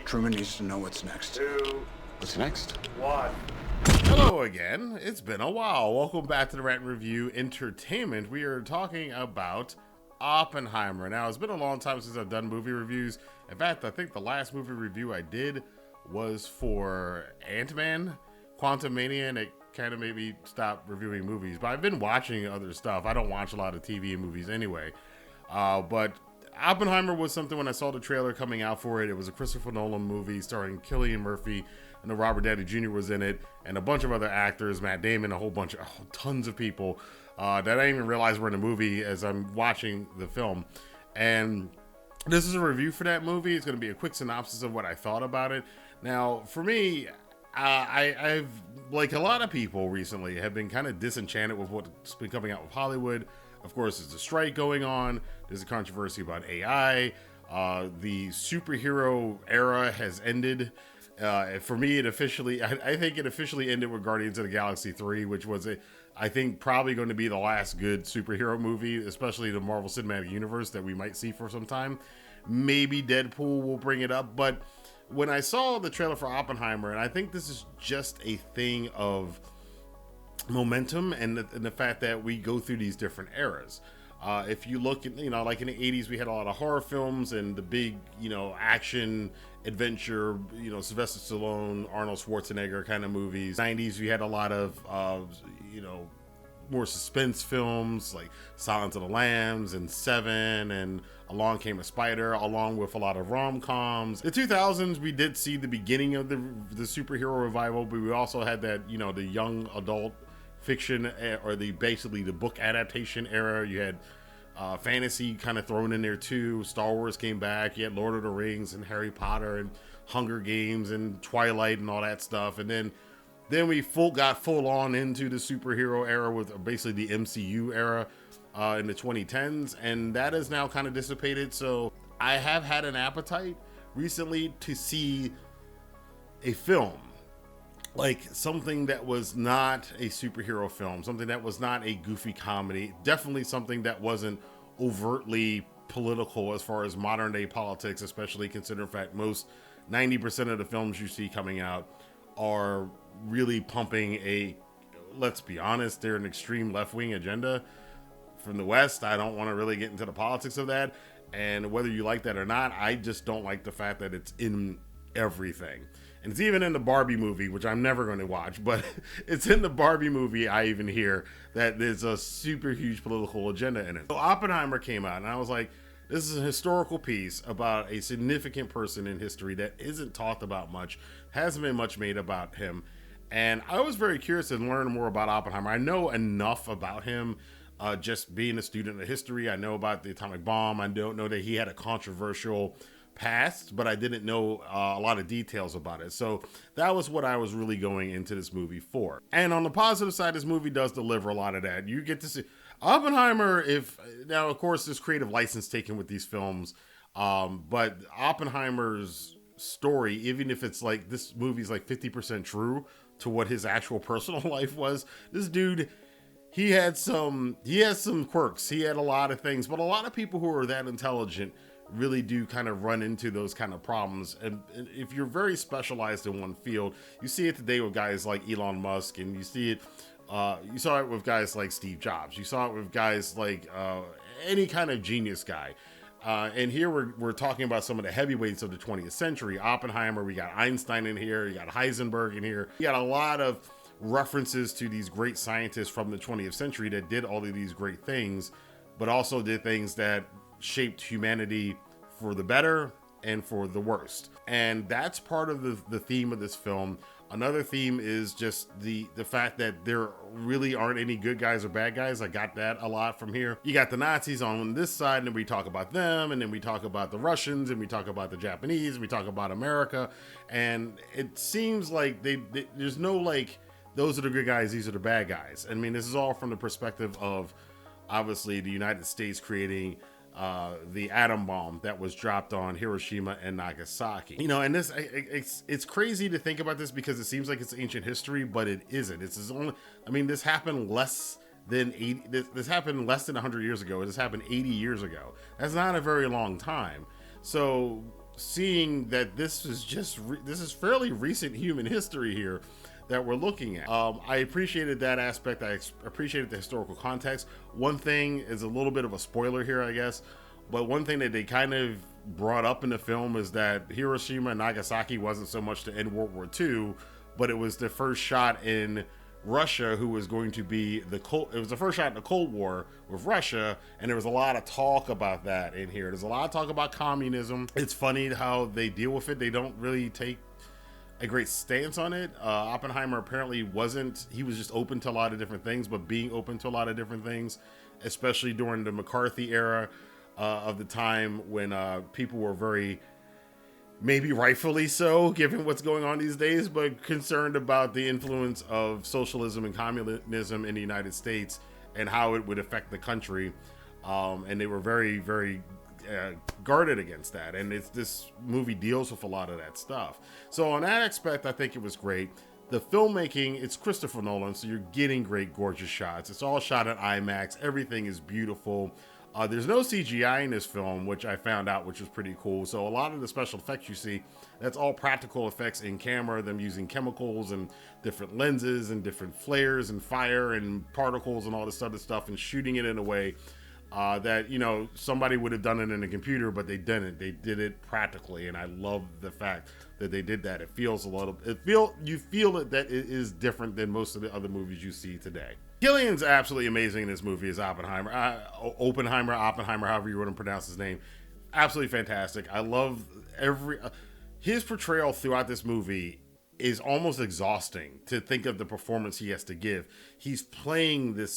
Truman needs to know what's next. 2, What's next? 1. Hello again. It's been a while. Welcome back to the Rantin Review Entertainment. We are talking about Oppenheimer. Now, it's been a long time since I've done movie reviews. In fact, I think the last movie review I did was for Ant-Man, Quantumania, and it kind of made me stop reviewing movies. But I've been watching other stuff. I don't watch a lot of TV and movies anyway. But Oppenheimer was something when I saw the trailer coming out for it. It was a Christopher Nolan movie starring Cillian Murphy. I know Robert Downey Jr. was in it, and a bunch of other actors, Matt Damon, a whole bunch of tons of people that I didn't even realize were in the movie as I'm watching the film. And this is a review for that movie. It's going to be a quick synopsis of what I thought about it. Now, for me, I've, like a lot of people recently, have been kind of disenchanted with what's been coming out with Hollywood. Of course, there's a strike going on. There's a controversy about AI. The superhero era has ended. For me, I think it officially ended with Guardians of the Galaxy 3, which was, I think, probably going to be the last good superhero movie, especially the Marvel Cinematic Universe, that we might see for some time. Maybe Deadpool will bring it up, but when I saw the trailer for Oppenheimer, and I think this is just a thing of momentum and the fact that we go through these different eras. If you look at, like in the 80s, we had a lot of horror films and the big, action, adventure, Sylvester Stallone, Arnold Schwarzenegger kind of movies. 90s, we had a lot of, more suspense films like Silence of the Lambs and Seven and Along Came a Spider, along with a lot of rom-coms. The 2000s, we did see the beginning of the superhero revival, but we also had that, the young adult fiction, or basically the book adaptation era. You had fantasy kind of thrown in there too. Star Wars came back. You had Lord of the Rings and Harry Potter and Hunger Games and Twilight and all that stuff. And then we got full on into the superhero era with basically the MCU era in the 2010s, and that is now kind of dissipated. So I have had an appetite recently to see a film, like something that was not a superhero film, something that was not a goofy comedy, definitely something that wasn't overtly political as far as modern day politics, especially considering the fact most 90% of the films you see coming out are really pumping let's be honest, they're an extreme left-wing agenda from the West. I don't want to really get into the politics of that, and whether you like that or not, I just don't like the fact that it's in everything. And it's even in the Barbie movie, which I'm never going to watch, but it's in the Barbie movie. I even hear that there's a super huge political agenda in it. So Oppenheimer came out, and I was like, this is a historical piece about a significant person in history that isn't talked about much, hasn't been much made about him. And I was very curious to learn more about Oppenheimer. I know enough about him, just being a student of history. I know about the atomic bomb. I don't know that he had a controversial past, but I didn't know a lot of details about it. So that was what I was really going into this movie for. And on the positive side, this movie does deliver a lot of that. You get to see Oppenheimer, now of course there's creative license taken with these films, but Oppenheimer's story, even if it's like this movie's like 50% true to what his actual personal life was, this dude, he has some quirks. He had a lot of things, but a lot of people who are that intelligent really do kind of run into those kind of problems. And if you're very specialized in one field, you see it today with guys like Elon Musk, and you see it, you saw it with guys like Steve Jobs. You saw it with guys like any kind of genius guy. And here we're talking about some of the heavyweights of the 20th century. Oppenheimer, we got Einstein in here, you got Heisenberg in here. You got a lot of references to these great scientists from the 20th century that did all of these great things, but also did things that shaped humanity for the better and for the worst. And that's part of the theme of this film. Another theme is just the fact that there really aren't any good guys or bad guys. I got that a lot from here. You got the Nazis on this side, and then we talk about them, and then we talk about the Russians, and we talk about the Japanese, and we talk about America. And it seems like there's no like, those are the good guys, these are the bad guys. I mean, this is all from the perspective of obviously the United States creating the atom bomb that was dropped on Hiroshima and Nagasaki. And this, it's crazy to think about this because it seems like it's ancient history, but it isn't. This happened less than 100 years ago. This happened 80 years ago. That's not a very long time. So seeing that this is fairly recent human history here that we're looking at. I appreciated that aspect. I appreciated the historical context. One thing is a little bit of a spoiler here, I guess, but one thing that they kind of brought up in the film is that Hiroshima and Nagasaki wasn't so much to end World War II, but it was the first shot in Russia, who was going to be it was the first shot in the Cold War with Russia, and there was a lot of talk about that in here. There's a lot of talk about communism. It's funny how they deal with it. They don't really take a great stance on it. Oppenheimer apparently wasn't. He was just open to a lot of different things, but being open to a lot of different things, especially during the McCarthy era of the time when people were very, maybe rightfully so, given what's going on these days, but concerned about the influence of socialism and communism in the United States and how it would affect the country. And they were very, very guarded against that. And this movie deals with a lot of that stuff. So on that aspect, I think it was great. The filmmaking, it's Christopher Nolan, so you're getting great, gorgeous shots. It's all shot at IMAX. Everything is beautiful. There's no CGI in this film, which I found out, which was pretty cool. So a lot of the special effects you see, that's all practical effects in camera, them using chemicals and different lenses and different flares and fire and particles and all this other stuff, and shooting it in a way that, you know, somebody would have done it in a computer, but they didn't. They did it practically, and I love the fact that they did that. It feels you feel it, that it is different than most of the other movies you see today. Cillian's absolutely amazing in this movie as Oppenheimer, however you want to pronounce his name. Absolutely fantastic. I love his portrayal throughout this movie is almost exhausting to think of the performance he has to give. He's playing this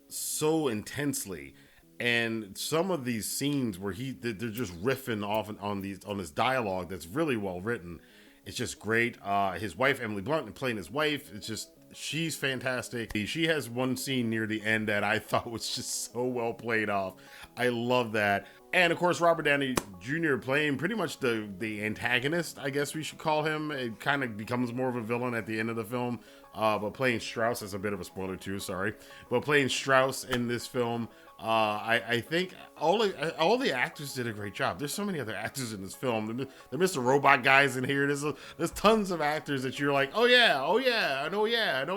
so intensely, and some of these scenes where they're just riffing off on this dialogue that's really well written. It's just great. His wife, Emily Blunt, playing his wife, she's fantastic. She has one scene near the end that I thought was just so well played off. I love that. And of course, Robert Downey Jr. playing pretty much the antagonist, I guess we should call him. It kind of becomes more of a villain at the end of the film. But playing Strauss, is a bit of a spoiler too, sorry. But playing Strauss in this film, I think all the actors did a great job. There's so many other actors in this film. The Mr. Robot guys in here. There's tons of actors that you're like, oh yeah, I know,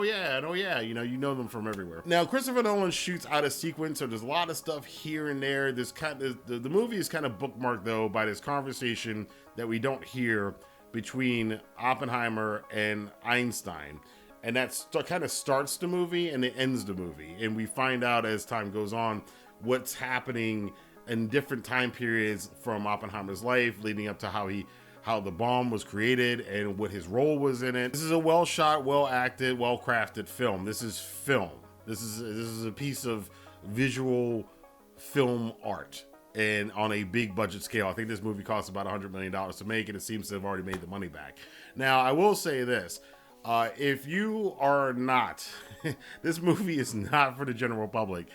you know them from everywhere. Now, Christopher Nolan shoots out a sequence, so there's a lot of stuff here and there. The movie is kind of bookmarked though by this conversation that we don't hear between Oppenheimer and Einstein. And that kind of starts the movie and it ends the movie. And we find out as time goes on what's happening in different time periods from Oppenheimer's life, leading up to how the bomb was created and what his role was in it. This is a well shot, well acted, well crafted film. This is film. This is a piece of visual film art, and on a big budget scale. I think this movie cost about $100 million to make, and it seems to have already made the money back. Now, I will say this. If you are not, this movie is not for the general public.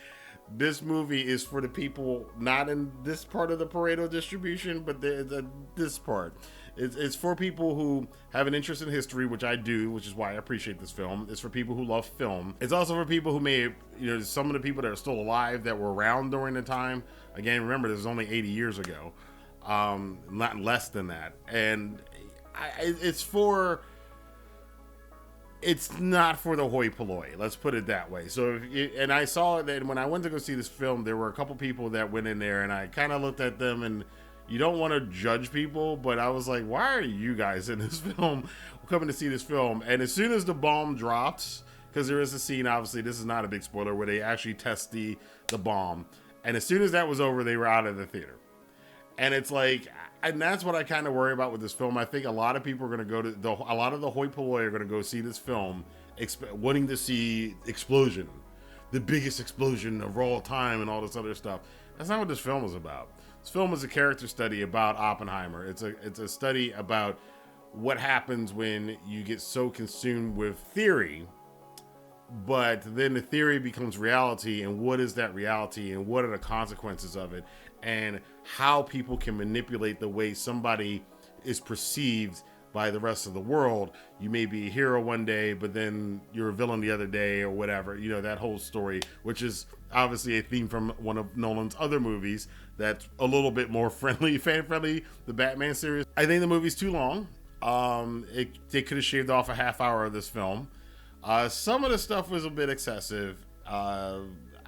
This movie is for the people not in this part of the Pareto distribution, but this part. It's for people who have an interest in history, which I do, which is why I appreciate this film. It's for people who love film. It's also for people who some of the people that are still alive that were around during the time. Again, remember, this was only 80 years ago, not less than that. And it's not for the hoi polloi, let's put it that way. So, and I saw that when I went to go see this film, there were a couple people that went in there, and I kind of looked at them, and you don't want to judge people, but I was like, why are you guys in this film, coming to see this film? And as soon as the bomb drops, because there is a scene, obviously, this is not a big spoiler, where they actually test the bomb, and as soon as that was over, they were out of the theater. And it's like, and that's what I kind of worry about with this film. I think a lot of people are going to go a lot of the hoi polloi are going to go see this film, wanting to see explosion, the biggest explosion of all time and all this other stuff. That's not what this film is about. This film is a character study about Oppenheimer. It's a study about what happens when you get so consumed with theory, but then the theory becomes reality, and what is that reality, and what are the consequences of it, and how people can manipulate the way somebody is perceived by the rest of the world. You may be a hero one day, but then you're a villain the other day or whatever. You know, that whole story, which is obviously a theme from one of Nolan's other movies that's a little bit more friendly, fan-friendly, the Batman series. I think the movie's too long. They could have shaved off a half hour of this film. Some of the stuff was a bit excessive.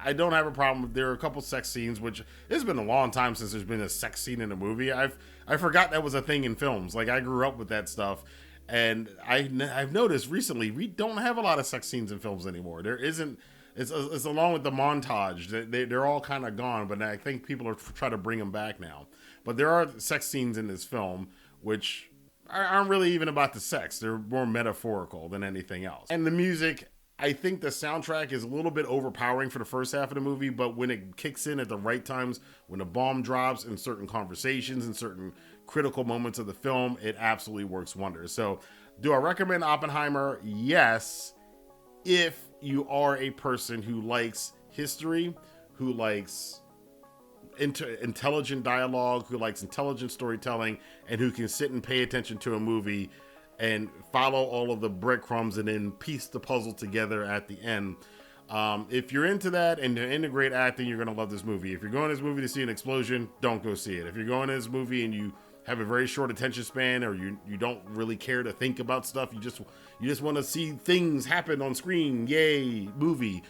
I don't have a problem. There are a couple sex scenes, which it's been a long time since there's been a sex scene in a movie. I forgot that was a thing in films. Like, I grew up with that stuff, and I've noticed recently we don't have a lot of sex scenes in films anymore. There isn't. It's along with the montage. They're all kind of gone, but I think people are trying to bring them back now. But there are sex scenes in this film, which aren't really even about the sex. They're more metaphorical than anything else. And the music, I think the soundtrack is a little bit overpowering for the first half of the movie, but when it kicks in at the right times, when a bomb drops in certain conversations and certain critical moments of the film, it absolutely works wonders. So, do I recommend Oppenheimer? Yes, if you are a person who likes history, who likes intelligent dialogue, who likes intelligent storytelling, and who can sit and pay attention to a movie and follow all of the breadcrumbs and then piece the puzzle together at the end. If you're into that and you're into great acting, you're going to love this movie. If you're going to this movie to see an explosion, don't go see it. If you're going to this movie and you have a very short attention span, or you don't really care to think about stuff, you just want to see things happen on screen, yay, movie,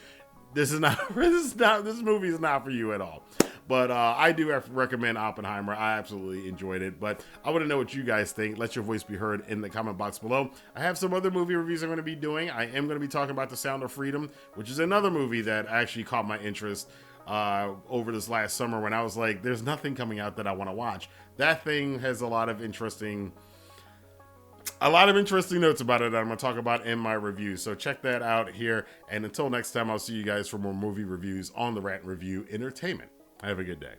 this movie is not for you at all. But I do have to recommend Oppenheimer. I absolutely enjoyed it. But I want to know what you guys think. Let your voice be heard in the comment box below. I have some other movie reviews I'm going to be doing. I am going to be talking about The Sound of Freedom, which is another movie that actually caught my interest over this last summer when I was like, there's nothing coming out that I want to watch. That thing has a lot of interesting notes about it that I'm going to talk about in my review. So check that out here. And until next time, I'll see you guys for more movie reviews on the Rantin Review Entertainment. Have a good day.